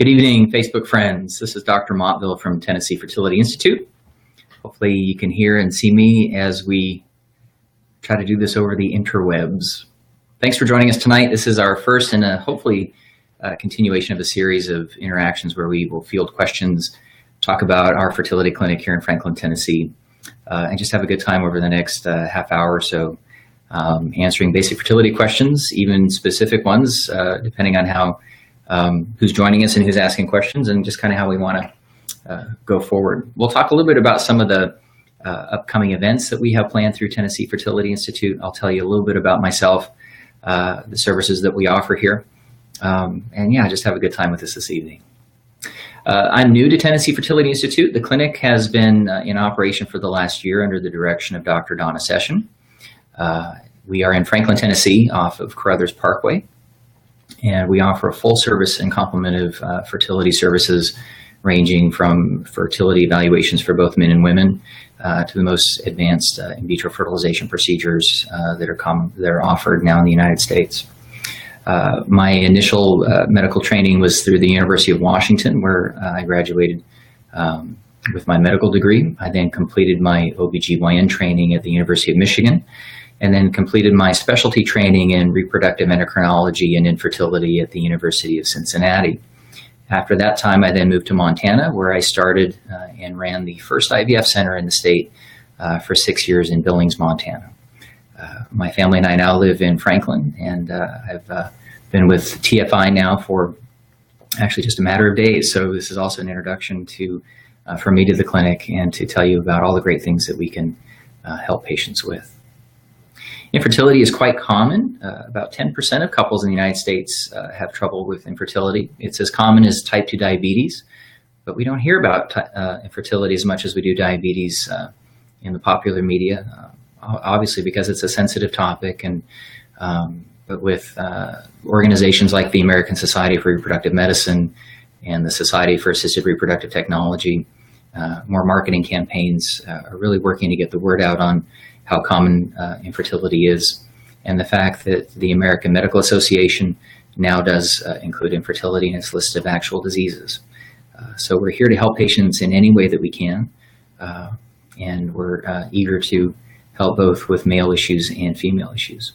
Good evening, Facebook friends. This is Dr. Montville from Tennessee Fertility Institute. Hopefully you can hear and see me as we try to do this over the interwebs. Thanks for joining us tonight. This is our first and hopefully continuation of a series of interactions where we will field questions, talk about our fertility clinic here in Franklin, Tennessee, and just have a good time over the next half hour or so, answering basic fertility questions, even specific ones, depending on how who's joining us and who's asking questions, and just kind of how we want to go forward. We'll talk a little bit about some of the upcoming events that we have planned through Tennessee Fertility Institute. I'll tell you a little bit about myself, the services that we offer here, and yeah, just have a good time with us this evening. I'm new to Tennessee Fertility Institute. The clinic has been in operation for the last year under the direction of Dr. Donna Session. We are in Franklin, Tennessee, off of Carruthers Parkway, and we offer a full service and complement of fertility services ranging from fertility evaluations for both men and women to the most advanced in vitro fertilization procedures that are offered now in the United States. My initial medical training was through the University of Washington, where I graduated with my medical degree. I then completed my OBGYN training at the University of Michigan, and then completed my specialty training in reproductive endocrinology and infertility at the University of Cincinnati. After that time, I then moved to Montana, where I started and ran the first IVF center in the state for 6 years in Billings, Montana. My family and I now live in Franklin, and I've been with TFI now for actually just a matter of days. So this is also an introduction for me to the clinic and to tell you about all the great things that we can help patients with. Infertility is quite common. About 10% of couples in the United States have trouble with infertility. It's as common as type 2 diabetes, but we don't hear about infertility as much as we do diabetes in the popular media, obviously because it's a sensitive topic. But with organizations like the American Society for Reproductive Medicine and the Society for Assisted Reproductive Technology, more marketing campaigns are really working to get the word out on how common infertility is, and the fact that the American Medical Association now does include infertility in its list of actual diseases. So we're here to help patients in any way that we can, and we're eager to help both with male issues and female issues.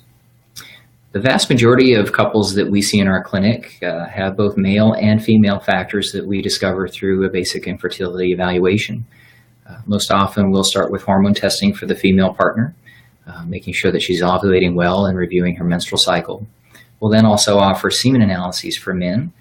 The vast majority of couples that we see in our clinic have both male and female factors that we discover through a basic infertility evaluation. Most often we'll start with hormone testing for the female partner, making sure that she's ovulating well and reviewing her menstrual cycle. We'll then also offer semen analyses for men.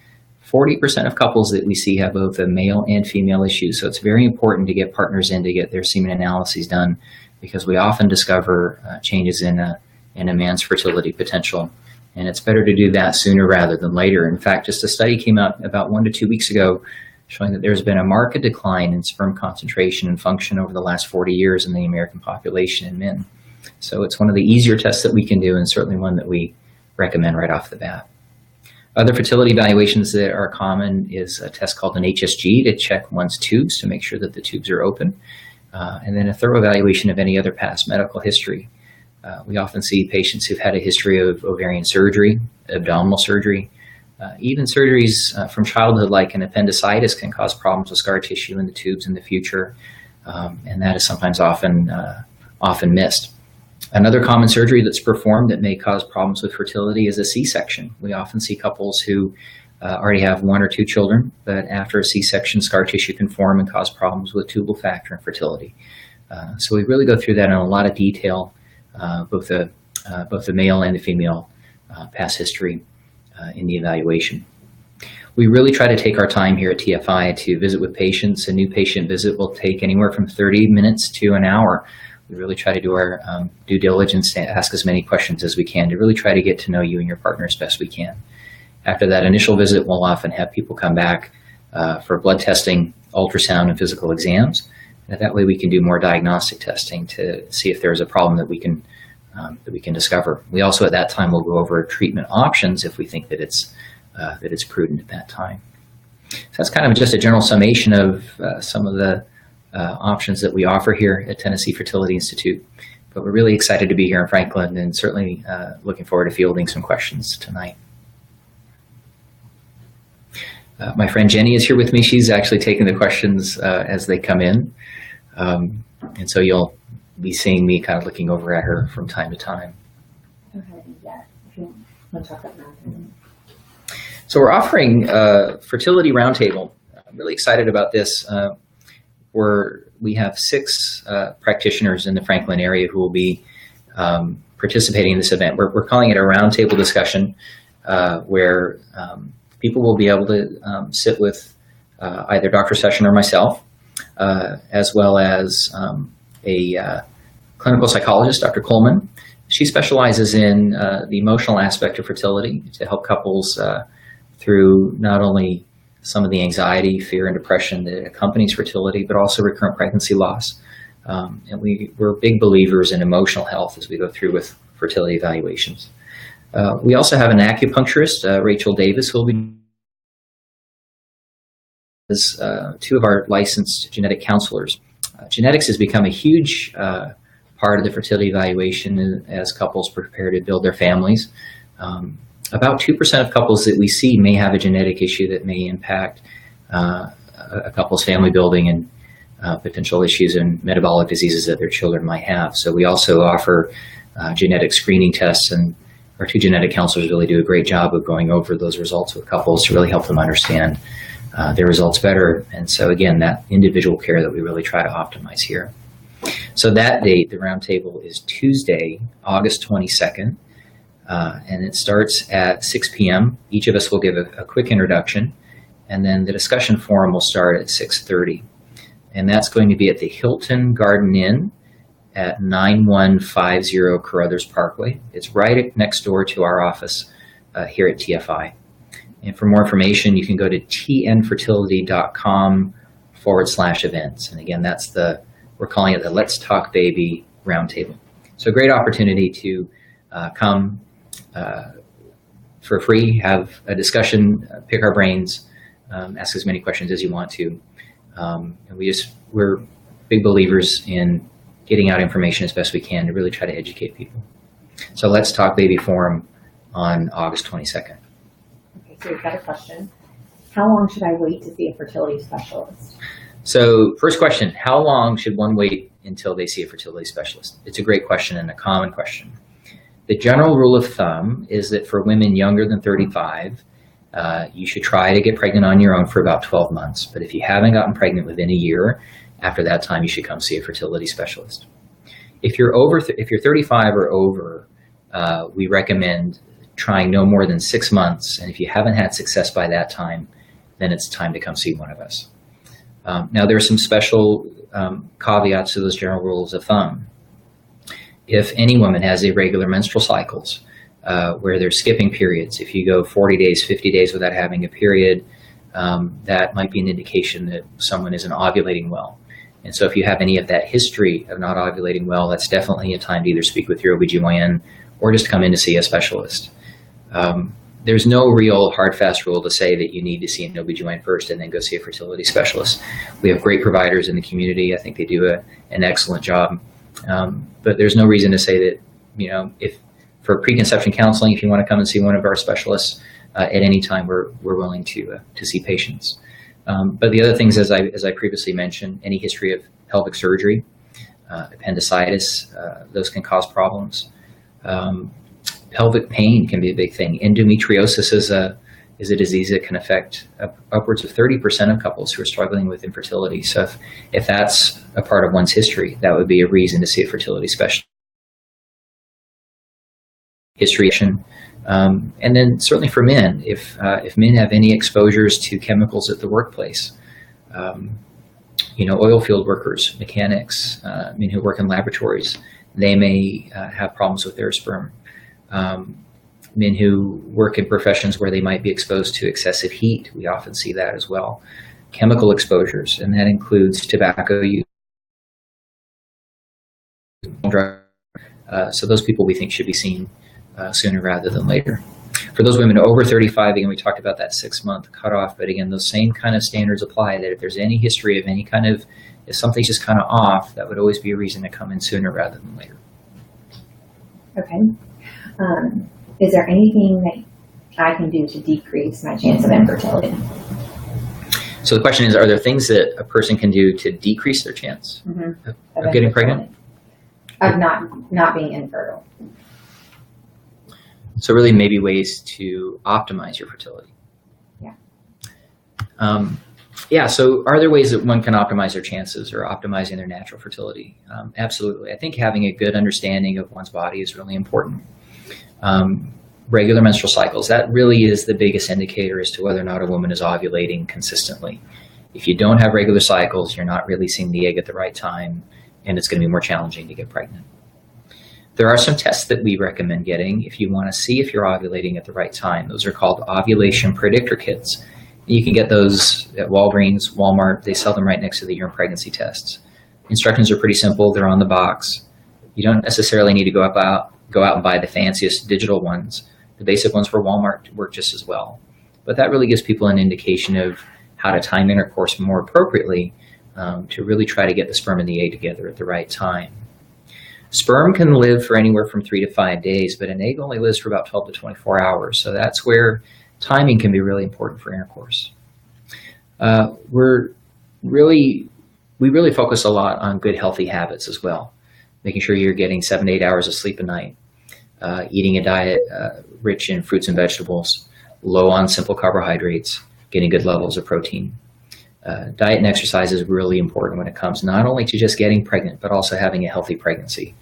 40% of couples that we see have both a male and female issue, so it's very important to get partners in to get their semen analyses done, because we often discover changes in a man's fertility potential, and it's better to do that sooner rather than later. In fact, just a study came out about 1 to 2 weeks ago showing that there's been a marked decline in sperm concentration and function over the last 40 years in the American population in men. So it's one of the easier tests that we can do, and certainly one that we recommend right off the bat. Other fertility evaluations that are common is a test called an HSG to check one's tubes to make sure that the tubes are open, and then a thorough evaluation of any other past medical history. We often see patients who've had a history of ovarian surgery, abdominal surgery, even surgeries from childhood like an appendicitis can cause problems with scar tissue in the tubes in the future, and that is sometimes often missed. Another common surgery that's performed that may cause problems with fertility is a C-section. We often see couples who already have 1 or 2 children, but after a C-section, scar tissue can form and cause problems with tubal factor and fertility. So we really go through that in a lot of detail, both the male and the female past history in the evaluation. We really try to take our time here at TFI to visit with patients. A new patient visit will take anywhere from 30 minutes to an hour. We really try to do our due diligence to ask as many questions as we can to really try to get to know you and your partner as best we can. After that initial visit, we'll often have people come back for blood testing, ultrasound, and physical exams. And that way we can do more diagnostic testing to see if there's a problem that we can discover. We also at that time will go over treatment options if we think that it's prudent at that time. So that's kind of just a general summation of some of the options that we offer here at Tennessee Fertility Institute. But we're really excited to be here in Franklin, and certainly looking forward to fielding some questions tonight. My friend Jenny is here with me. She's actually taking the questions as they come in. And so you'll be seeing me kind of looking over at her from time to time. Okay, yeah. If you want to talk about that. So we're offering a fertility roundtable. I'm really excited about this. We have 6 practitioners in the Franklin area who will be participating in this event. We're calling it a roundtable discussion where people will be able to sit with either Dr. Session or myself, as well as a clinical psychologist, Dr. Coleman. She specializes in the emotional aspect of fertility to help couples through not only some of the anxiety, fear, and depression that accompanies fertility, but also recurrent pregnancy loss. And we're big believers in emotional health as we go through with fertility evaluations. We also have an acupuncturist, Rachel Davis, who will be as 2 of our licensed genetic counselors. Genetics has become a huge part of the fertility evaluation as couples prepare to build their families. About 2% of couples that we see may have a genetic issue that may impact a couple's family building and potential issues and metabolic diseases that their children might have. So we also offer genetic screening tests, and our 2 genetic counselors really do a great job of going over those results with couples to really help them understand their results better. And so again, that individual care that we really try to optimize here. So that date, the roundtable, is Tuesday, August 22nd, and it starts at 6 p.m. Each of us will give a quick introduction, and then the discussion forum will start at 6:30. And that's going to be at the Hilton Garden Inn at 9150 Carruthers Parkway. It's right next door to our office here at TFI. And for more information, you can go to tnfertility.com/events. And again, we're calling it the Let's Talk Baby Roundtable. So a great opportunity to come for free, have a discussion, pick our brains, ask as many questions as you want to. And we're big believers in getting out information as best we can to really try to educate people. So Let's Talk Baby Forum on August 22nd. Okay, so we've got a question. How long should I wait to see a fertility specialist? So first question, how long should one wait until they see a fertility specialist? It's a great question and a common question. The general rule of thumb is that for women younger than 35, you should try to get pregnant on your own for about 12 months. But if you haven't gotten pregnant within a year, after that time, you should come see a fertility specialist. If you're 35 or over, we recommend trying no more than 6 months. And if you haven't had success by that time, then it's time to come see one of us. Now, there are some special caveats to those general rules of thumb. If any woman has irregular menstrual cycles, where they're skipping periods, if you go 40 days, 50 days without having a period, that might be an indication that someone isn't ovulating well. And so if you have any of that history of not ovulating well, that's definitely a time to either speak with your OBGYN or just come in to see a specialist. There's no real hard, fast rule to say that you need to see an OBGYN first and then go see a fertility specialist. We have great providers in the community. I think they do an excellent job. But there's no reason to say that, if for preconception counseling, if you want to come and see one of our specialists at any time, we're willing to see patients. But the other things, as I previously mentioned, any history of pelvic surgery, appendicitis, those can cause problems. Pelvic pain can be a big thing. Endometriosis is a disease that can affect upwards of 30% of couples who are struggling with infertility. So if that's a part of one's history, that would be a reason to see a fertility specialist. And then certainly for men, if men have any exposures to chemicals at the workplace, oil field workers, mechanics, men who work in laboratories, they may have problems with their sperm. Men who work in professions where they might be exposed to excessive heat, we often see that as well. Chemical exposures, and that includes tobacco use. So those people we think should be seen sooner rather than later. For those women over 35, again, we talked about that 6-month cutoff, but again, those same kind of standards apply, that if there's any history of any kind of, if something's just kind of off, that would always be a reason to come in sooner rather than later. Okay. Is there anything that I can do to decrease my chance of infertility? So the question is, are there things that a person can do to decrease their chance of getting pregnant? Of not being infertile. So really maybe ways to optimize your fertility. Yeah. So are there ways that one can optimize their chances or optimizing their natural fertility? Absolutely. I think having a good understanding of one's body is really important. Regular menstrual cycles, that really is the biggest indicator as to whether or not a woman is ovulating consistently. If you don't have regular cycles, you're not releasing the egg at the right time, and it's going to be more challenging to get pregnant. There are some tests that we recommend getting if you want to see if you're ovulating at the right time. Those are called ovulation predictor kits. You can get those at Walgreens, Walmart. They sell them right next to the urine pregnancy tests. Instructions are pretty simple. They're on the box. You don't necessarily need to go out and buy the fanciest digital ones. The basic ones for Walmart work just as well. But that really gives people an indication of how to time intercourse more appropriately to really try to get the sperm and the egg together at the right time. Sperm can live for anywhere from 3 to 5 days, but an egg only lives for about 12 to 24 hours. So that's where timing can be really important for intercourse. We really focus a lot on good, healthy habits as well, making sure you're getting 7 to 8 hours of sleep a night, eating a diet rich in fruits and vegetables, low on simple carbohydrates, getting good levels of protein. Diet and exercise is really important when it comes not only to just getting pregnant, but also having a healthy pregnancy.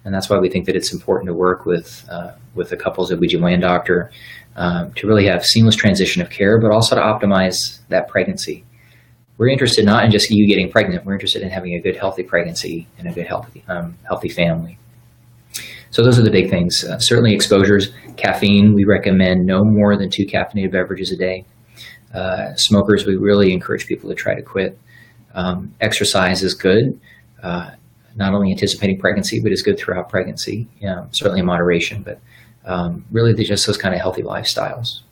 And that's why we think that it's important to work with a couple's OB/GYN doctor to really have seamless transition of care, but also to optimize that pregnancy. We're interested not in just you getting pregnant, we're interested in having a good, healthy pregnancy and a good, healthy family. So those are the big things. Certainly exposures. Caffeine, we recommend no more than 2 caffeinated beverages a day. Smokers, we really encourage people to try to quit. Exercise is good, not only anticipating pregnancy, but is good throughout pregnancy, certainly in moderation, but really they're just those kind of healthy lifestyles.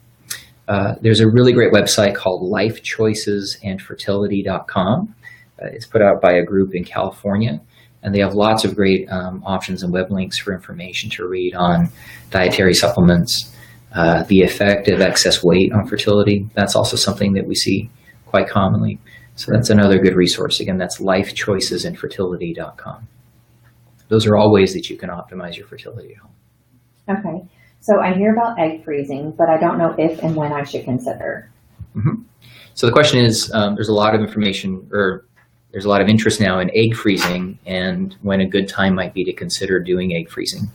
There's a really great website called lifechoicesandfertility.com. It's put out by a group in California, and they have lots of great options and web links for information to read on dietary supplements, the effect of excess weight on fertility. That's also something that we see quite commonly. So that's another good resource. Again, that's lifechoicesandfertility.com. Those are all ways that you can optimize your fertility at home. Okay. So I hear about egg freezing, but I don't know if and when I should consider. Mm-hmm. So the question is, there's a lot of information, or there's a lot of interest now in egg freezing and when a good time might be to consider doing egg freezing.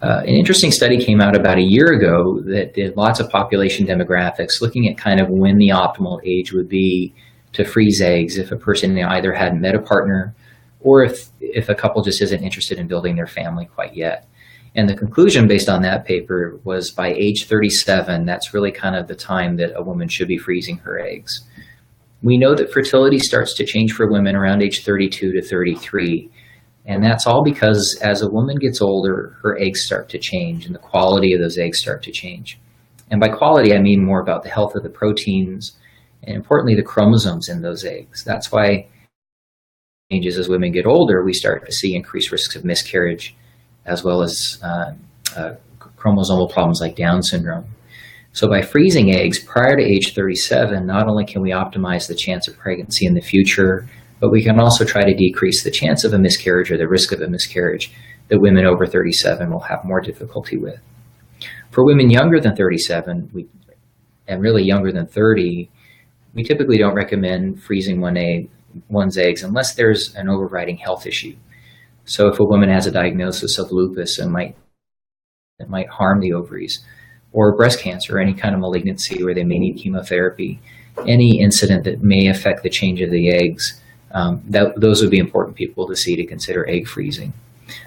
An interesting study came out about a year ago that did lots of population demographics looking at kind of when the optimal age would be to freeze eggs if a person either hadn't met a partner or if a couple just isn't interested in building their family quite yet. And the conclusion based on that paper was by age 37, that's really kind of the time that a woman should be freezing her eggs. We know that fertility starts to change for women around age 32 to 33. And that's all because as a woman gets older, her eggs start to change and the quality of those eggs start to change. And by quality, I mean more about the health of the proteins and importantly, the chromosomes in those eggs. That's why changes as women get older, we start to see increased risks of miscarriage as well as chromosomal problems like Down syndrome. So by freezing eggs prior to age 37, not only can we optimize the chance of pregnancy in the future, but we can also try to decrease the chance of a miscarriage or the risk of a miscarriage that women over 37 will have more difficulty with. For women younger than 37, and really younger than 30, we typically don't recommend freezing one's eggs unless there's an overriding health issue. So if a woman has a diagnosis of lupus and might harm the ovaries, or breast cancer, or any kind of malignancy where they may need chemotherapy, any incident that may affect the change of the eggs, those would be important people to see to consider egg freezing.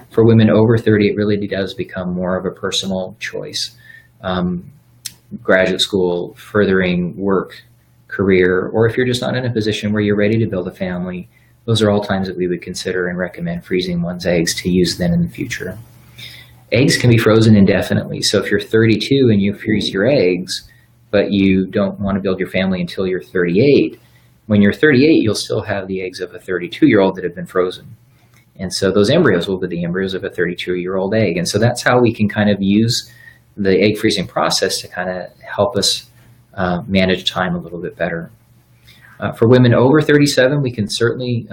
For women over 30, it really does become more of a personal choice. Graduate school, furthering work, career, or if you're just not in a position where you're ready to build a family, those are all times that we would consider and recommend freezing one's eggs to use then in the future. Eggs can be frozen indefinitely. So if you're 32 and you freeze your eggs, but you don't want to build your family until you're 38, when you're 38, you'll still have the eggs of a 32-year-old that have been frozen. And so those embryos will be the embryos of a 32-year-old egg. And so that's how we can kind of use the egg freezing process to kind of help us manage time a little bit better. For women over 37, we can certainly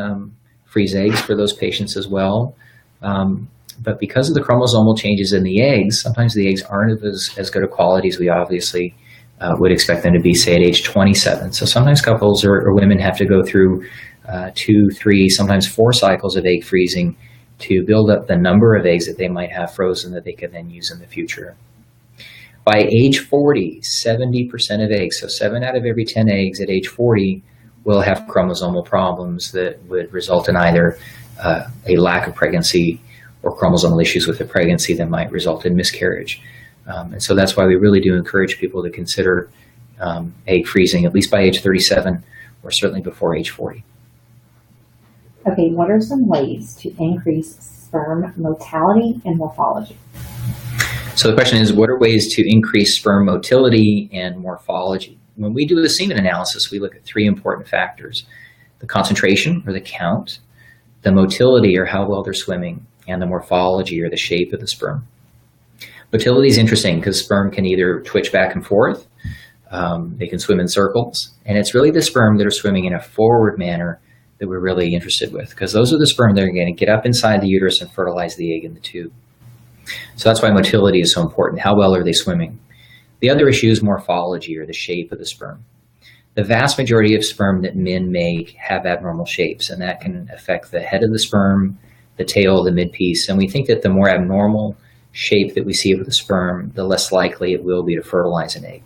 freeze eggs for those patients as well. But because of the chromosomal changes in the eggs, sometimes the eggs aren't of as good a quality as we obviously would expect them to be, say, at age 27. So sometimes couples or women have to go through 2, 3, sometimes 4 cycles of egg freezing to build up the number of eggs that they might have frozen that they could then use in the future. By age 40, 70% of eggs, so 7 out of every 10 eggs at age 40, will have chromosomal problems that would result in either a lack of pregnancy or chromosomal issues with the pregnancy that might result in miscarriage. And so that's why we really do encourage people to consider egg freezing, at least by age 37 or certainly before age 40. Okay, what are some ways to increase sperm motility and morphology? So the question is, what are ways to increase sperm motility and morphology? When we do the semen analysis, we look at 3 important factors: the concentration, or the count, the motility, or how well they're swimming, and the morphology, or the shape of the sperm. Motility is interesting because sperm can either twitch back and forth, they can swim in circles, and it's really the sperm that are swimming in a forward manner that we're really interested with, because those are the sperm that are going to get up inside the uterus and fertilize the egg in the tube. So that's why motility is so important. How well are they swimming? The other issue is morphology, or the shape of the sperm. The vast majority of sperm that men make have abnormal shapes, and that can affect the head of the sperm, the tail, the midpiece. And we think that the more abnormal shape that we see of the sperm, the less likely it will be to fertilize an egg.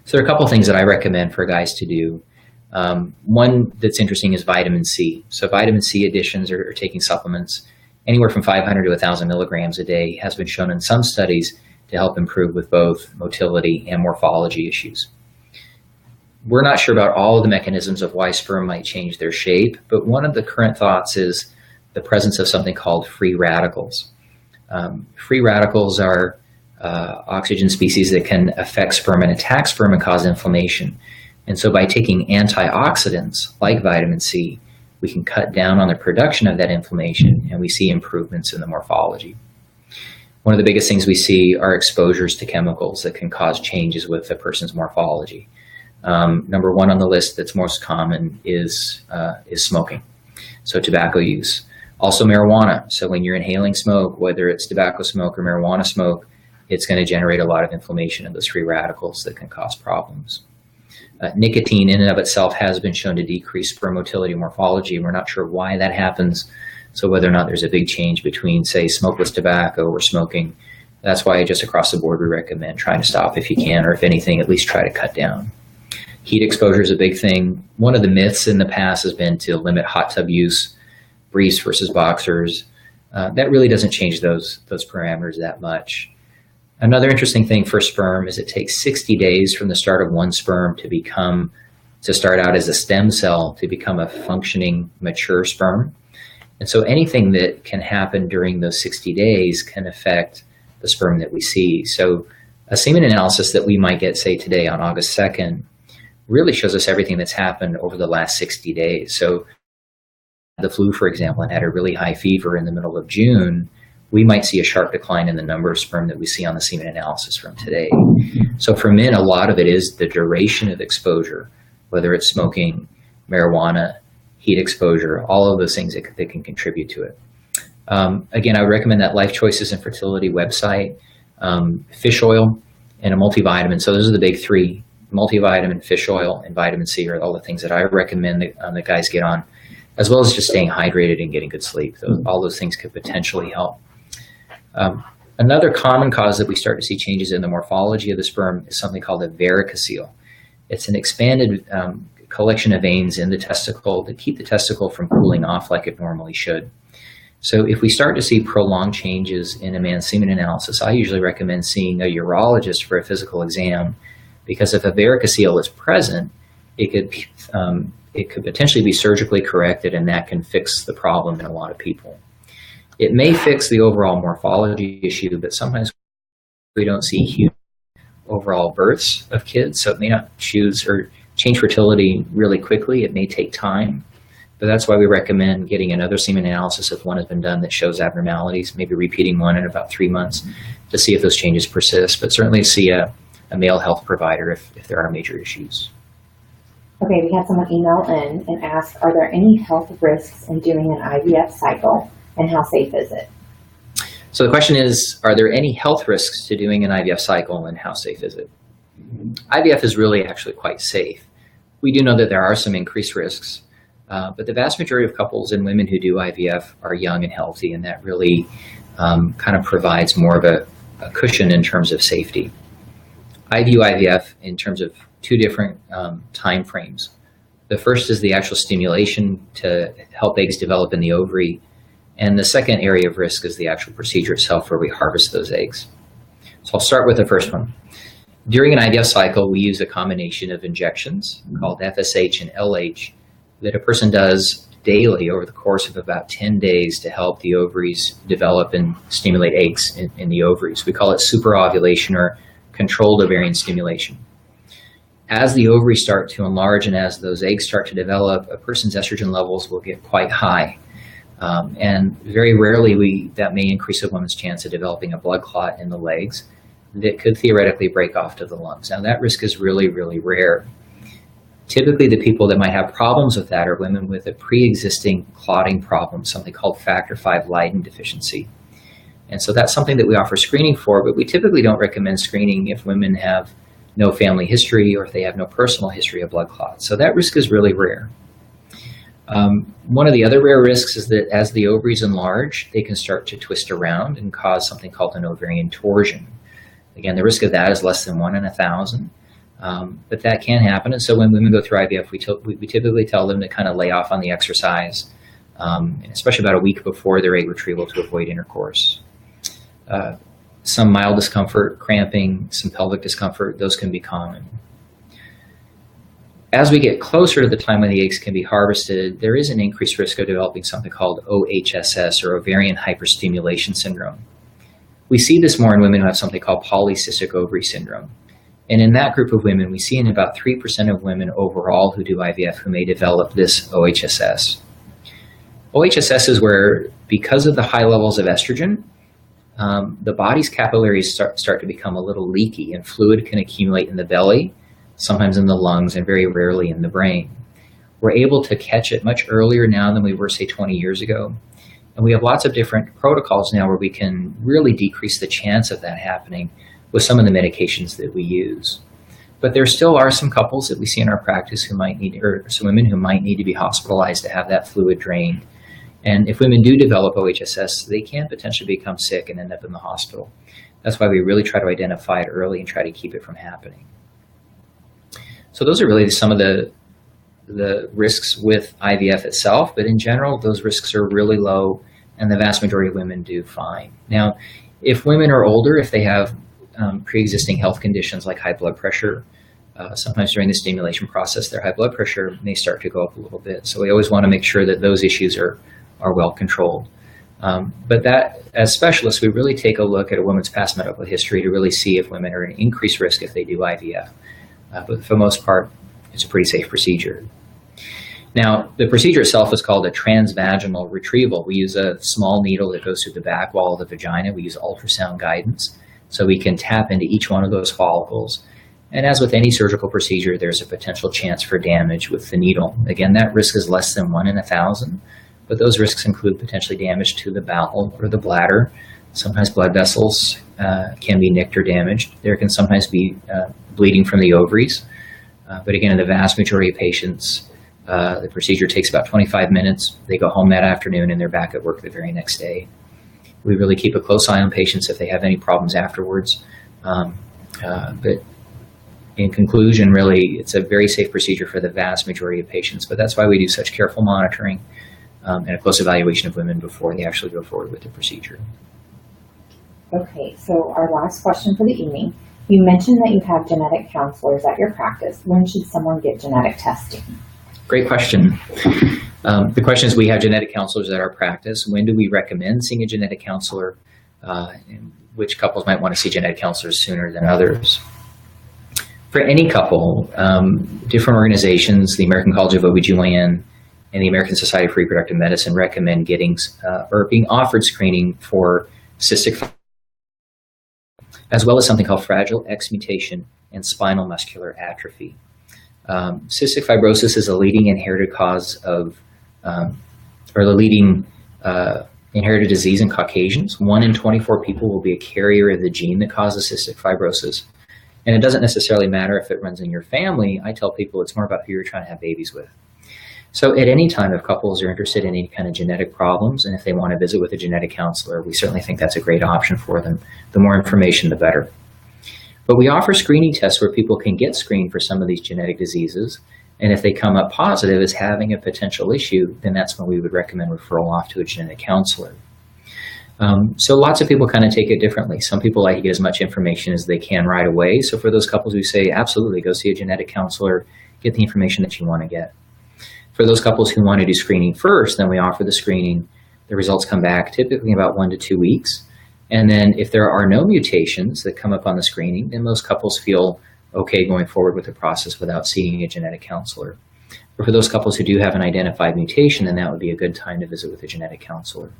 So there are a couple of things that I recommend for guys to do. One that's interesting is vitamin C. So vitamin C additions, or taking supplements, anywhere from 500 to 1,000 milligrams a day, has been shown in some studies to help improve with both motility and morphology issues. We're not sure about all of the mechanisms of why sperm might change their shape, but one of the current thoughts is the presence of something called free radicals. Free radicals are oxygen species that can affect sperm and attack sperm and cause inflammation. And so by taking antioxidants like vitamin C, we can cut down on the production of that inflammation, and we see improvements in the morphology. One of the biggest things we see are exposures to chemicals that can cause changes with a person's morphology. Number 1 on the list that's most common is smoking, so tobacco use. Also marijuana. So when you're inhaling smoke, whether it's tobacco smoke or marijuana smoke, it's going to generate a lot of inflammation of those free radicals that can cause problems. Nicotine in and of itself has been shown to decrease sperm motility and morphology. We're not sure why that happens. So whether or not there's a big change between, say, smokeless tobacco or smoking, that's why just across the board we recommend trying to stop if you can, or if anything, at least try to cut down. Heat exposure is a big thing. One of the myths in the past has been to limit hot tub use, briefs versus boxers. That really doesn't change those parameters that much. Another interesting thing for sperm is it takes 60 days from the start of one sperm to start out as a stem cell to become a functioning, mature sperm. And so anything that can happen during those 60 days can affect the sperm that we see. So a semen analysis that we might get, say, today on August 2nd, really shows us everything that's happened over the last 60 days. So the flu, for example, and had a really high fever in the middle of June, we might see a sharp decline in the number of sperm that we see on the semen analysis from today. So for men, a lot of it is the duration of exposure, whether it's smoking, marijuana, heat exposure, all of those things that can contribute to it. Again, I would recommend that Life Choices Infertility website, fish oil, and a multivitamin. So those are the big 3, multivitamin, fish oil, and vitamin C are all the things that I recommend that guys get on, as well as just staying hydrated and getting good sleep. All those things could potentially help. Another common cause that we start to see changes in the morphology of the sperm is something called a varicocele. It's an expanded collection of veins in the testicle that keep the testicle from cooling off like it normally should. So if we start to see prolonged changes in a man's semen analysis, I usually recommend seeing a urologist for a physical exam, because if a varicocele is present, it could potentially be surgically corrected, and that can fix the problem in a lot of people. It may fix the overall morphology issue, but sometimes we don't see huge overall births of kids, so it may not choose or change fertility really quickly. It may take time, but that's why we recommend getting another semen analysis if one has been done that shows abnormalities, maybe repeating one in about 3 months to see if those changes persist, but certainly see a male health provider if there are major issues. Okay, we had someone email in and ask, are there any health risks in doing an IVF cycle, and how safe is it? So the question is, are there any health risks to doing an IVF cycle, and how safe is it? IVF is really actually quite safe. We do know that there are some increased risks, but the vast majority of couples and women who do IVF are young and healthy, and that really kind of provides more of a cushion in terms of safety. I view IVF in terms of two different time frames. The first is the actual stimulation to help eggs develop in the ovary, and the second area of risk is the actual procedure itself, where we harvest those eggs. So I'll start with the first one. During an IVF cycle, we use a combination of injections called FSH and LH that a person does daily over the course of about 10 days to help the ovaries develop and stimulate eggs in the ovaries. We call it superovulation or controlled ovarian stimulation. As the ovaries start to enlarge and as those eggs start to develop, a person's estrogen levels will get quite high. And very rarely that may increase a woman's chance of developing a blood clot in the legs that could theoretically break off to the lungs. Now that risk is really, really rare. Typically the people that might have problems with that are women with a pre-existing clotting problem, something called factor V Leiden deficiency. And so that's something that we offer screening for, but we typically don't recommend screening if women have no family history or if they have no personal history of blood clots. So that risk is really rare. One of the other rare risks is that as the ovaries enlarge, they can start to twist around and cause something called an ovarian torsion. Again, the risk of that is less than 1 in 1,000, but that can happen. And so when women go through IVF, we typically tell them to kind of lay off on the exercise, especially about a week before their egg retrieval, to avoid intercourse. Some mild discomfort, cramping, some pelvic discomfort, those can be common. As we get closer to the time when the eggs can be harvested, there is an increased risk of developing something called OHSS, or ovarian hyperstimulation syndrome. We see this more in women who have something called polycystic ovary syndrome. And in that group of women, we see in about 3% of women overall who do IVF who may develop this OHSS. OHSS is where, because of the high levels of estrogen, the body's capillaries start to become a little leaky, and fluid can accumulate in the belly, sometimes in the lungs, and very rarely in the brain. We're able to catch it much earlier now than we were, say, 20 years ago. And we have lots of different protocols now where we can really decrease the chance of that happening with some of the medications that we use. But there still are some couples that we see in our practice who might need, or some women who might need to be hospitalized to have that fluid drained. And if women do develop OHSS, they can potentially become sick and end up in the hospital. That's why we really try to identify it early and try to keep it from happening. So those are really some of the risks with IVF itself, but in general, those risks are really low, and the vast majority of women do fine. Now, if women are older, if they have pre-existing health conditions like high blood pressure, sometimes during the stimulation process, their high blood pressure may start to go up a little bit. So we always want to make sure that those issues are well controlled. But that, as specialists, we really take a look at a woman's past medical history to really see if women are at increased risk if they do IVF. But for the most part, it's a pretty safe procedure. Now, the procedure itself is called a transvaginal retrieval. We use a small needle that goes through the back wall of the vagina. We use ultrasound guidance so we can tap into each one of those follicles. And as with any surgical procedure, there's a potential chance for damage with the needle. Again, that risk is less than 1 in 1,000, but those risks include potentially damage to the bowel or the bladder. Sometimes blood vessels can be nicked or damaged. There can sometimes be bleeding from the ovaries. But again, in the vast majority of patients, the procedure takes about 25 minutes. They go home that afternoon and they're back at work the very next day. We really keep a close eye on patients if they have any problems afterwards. But in conclusion, really, it's a very safe procedure for the vast majority of patients. But that's why we do such careful monitoring and a close evaluation of women before they actually go forward with the procedure. Okay, so our last question for the evening. You mentioned that you have genetic counselors at your practice. When should someone get genetic testing? Great question. The question is, we have genetic counselors at our practice. When do we recommend seeing a genetic counselor? And which couples might want to see genetic counselors sooner than others? For any couple, different organizations, the American College of OBGYN and the American Society for Reproductive Medicine, recommend getting or being offered screening for cystic fibrosis, as well as something called Fragile X mutation and spinal muscular atrophy. Cystic fibrosis is a leading inherited cause of, or the leading inherited disease in Caucasians. 1 in 24 people will be a carrier of the gene that causes cystic fibrosis. And it doesn't necessarily matter if it runs in your family. I tell people it's more about who you're trying to have babies with. So at any time, if couples are interested in any kind of genetic problems, and if they want to visit with a genetic counselor, we certainly think that's a great option for them. The more information, the better. But we offer screening tests where people can get screened for some of these genetic diseases. And if they come up positive as having a potential issue, then that's when we would recommend referral off to a genetic counselor. So lots of people kind of take it differently. Some people like to get as much information as they can right away. So for those couples, we say, absolutely, go see a genetic counselor, get the information that you want to get. For those couples who want to do screening first, then we offer the screening. The results come back typically in about 1 to 2 weeks. And then if there are no mutations that come up on the screening, then most couples feel okay going forward with the process without seeing a genetic counselor. But for those couples who do have an identified mutation, then that would be a good time to visit with a genetic counselor.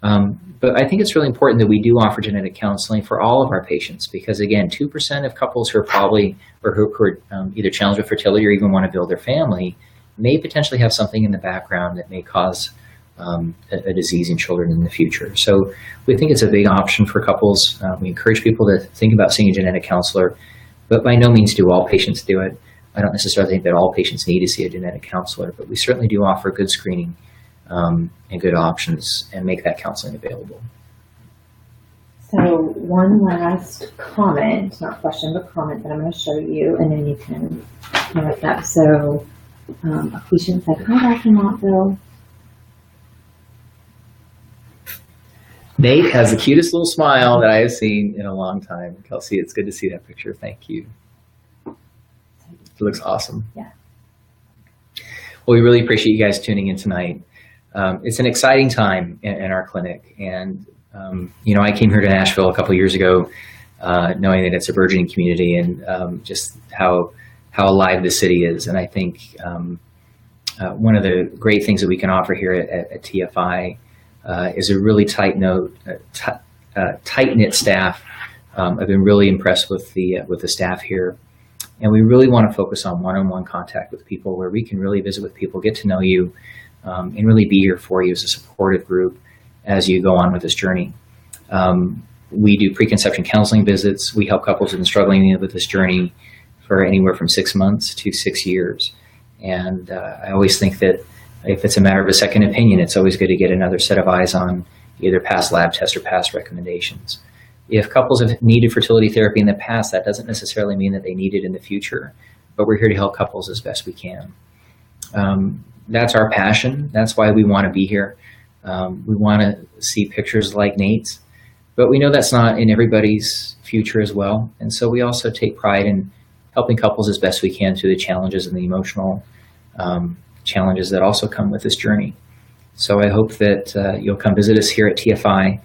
But I think it's really important that we do offer genetic counseling for all of our patients, because again, 2% of couples who are probably, or who are either challenged with fertility or even want to build their family, may potentially have something in the background that may cause a disease in children in the future. So we think it's a big option for couples. We encourage people to think about seeing a genetic counselor, but by no means do all patients do it. I don't necessarily think that all patients need to see a genetic counselor, but we certainly do offer good screening and good options and make that counseling available. So one last comment, not question, but comment that I'm going to show you, and then you can look up. So a patient said, hi, Dr. Montville. Nate has the cutest little smile that I have seen in a long time. Kelsey, it's good to see that picture. Thank you. It looks awesome. Yeah. Well, we really appreciate you guys tuning in tonight. It's an exciting time in our clinic. And, I came here to Nashville a couple years ago, knowing that it's a burgeoning community and just how alive the city is. And I think one of the great things that we can offer here at TFI is a really tight-knit staff. I've been really impressed with the staff here. And we really want to focus on one-on-one contact with people where we can really visit with people, get to know you, and really be here for you as a supportive group as you go on with this journey. We do preconception counseling visits. We help couples who've been struggling with this journey for anywhere from 6 months to 6 years. And I always think that if it's a matter of a second opinion, it's always good to get another set of eyes on either past lab tests or past recommendations. If couples have needed fertility therapy in the past, that doesn't necessarily mean that they need it in the future, but we're here to help couples as best we can. That's our passion. That's why we want to be here. We want to see pictures like Nate's, but we know that's not in everybody's future as well. And so we also take pride in helping couples as best we can through the challenges and the emotional challenges that also come with this journey. So I hope that you'll come visit us here at TFI.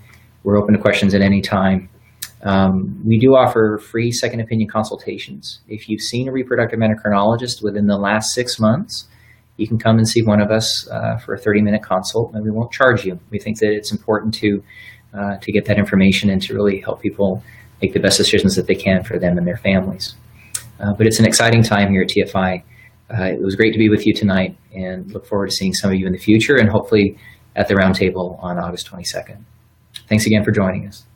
We're open to questions at any time. We do offer free second opinion consultations. If you've seen a reproductive endocrinologist within the last 6 months, you can come and see one of us for a 30-minute consult, and we won't charge you. We think that it's important to get that information and to really help people make the best decisions that they can for them and their families. But it's an exciting time here at TFI. It was great to be with you tonight, and look forward to seeing some of you in the future and hopefully at the roundtable on August 22nd. Thanks again for joining us.